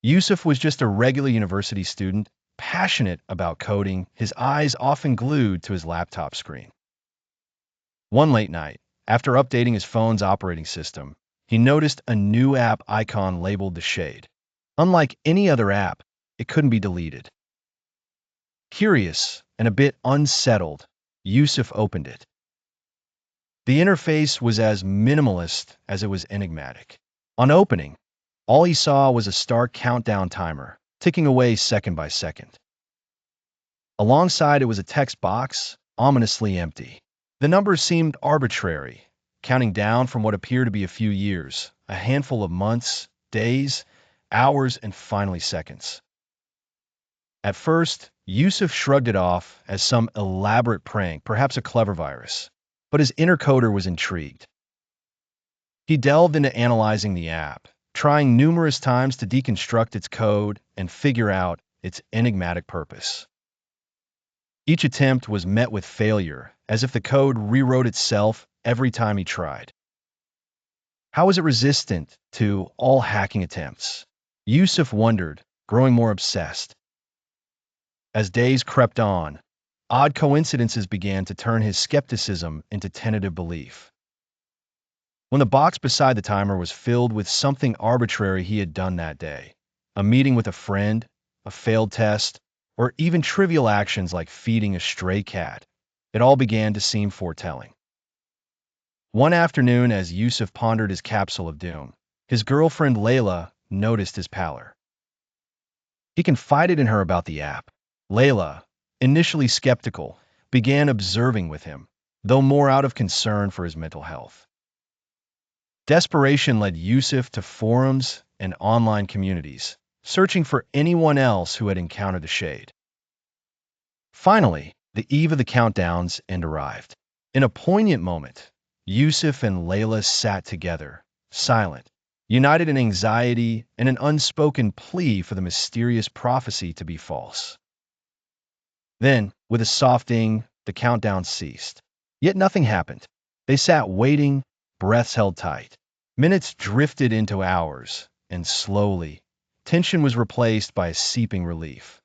Yusuf was just a regular university student, passionate about coding, his eyes often glued to his laptop screen. One late night, after updating his phone's operating system, he noticed a new app icon labeled The Shade. Unlike any other app, it couldn't be deleted. Curious and a bit unsettled, Yusuf opened it. The interface was as minimalist as it was enigmatic. On opening, all he saw was a stark countdown timer, ticking away second by second. Alongside it was a text box, ominously empty. The numbers seemed arbitrary, counting down from what appeared to be a few years, a handful of months, days, hours, and finally seconds. At first, Yusuf shrugged it off as some elaborate prank, perhaps a clever virus, but his inner coder was intrigued. He delved into analyzing the app, trying numerous times to deconstruct its code and figure out its enigmatic purpose. Each attempt was met with failure, as if the code rewrote itself every time he tried. How was it resistant to all hacking attempts? Yusuf wondered, growing more obsessed. As days crept on, odd coincidences began to turn his skepticism into tentative belief. When the box beside the timer was filled with something arbitrary he had done that day, a meeting with a friend, a failed test, or even trivial actions like feeding a stray cat, it all began to seem foretelling. One afternoon, as Yusuf pondered his capsule of doom, his girlfriend Layla noticed his pallor. He confided in her about the app. Layla, initially skeptical, began observing with him, though more out of concern for his mental health. Desperation led Yusuf to forums and online communities, searching for anyone else who had encountered the shade. Finally, the eve of the countdown's end arrived. In a poignant moment, Yusuf and Layla sat together, silent, united in anxiety and an unspoken plea for the mysterious prophecy to be false. Then, with a soft ding, the countdown ceased. Yet nothing happened. They sat waiting, breaths held tight. Minutes drifted into hours, and slowly, tension was replaced by a seeping relief.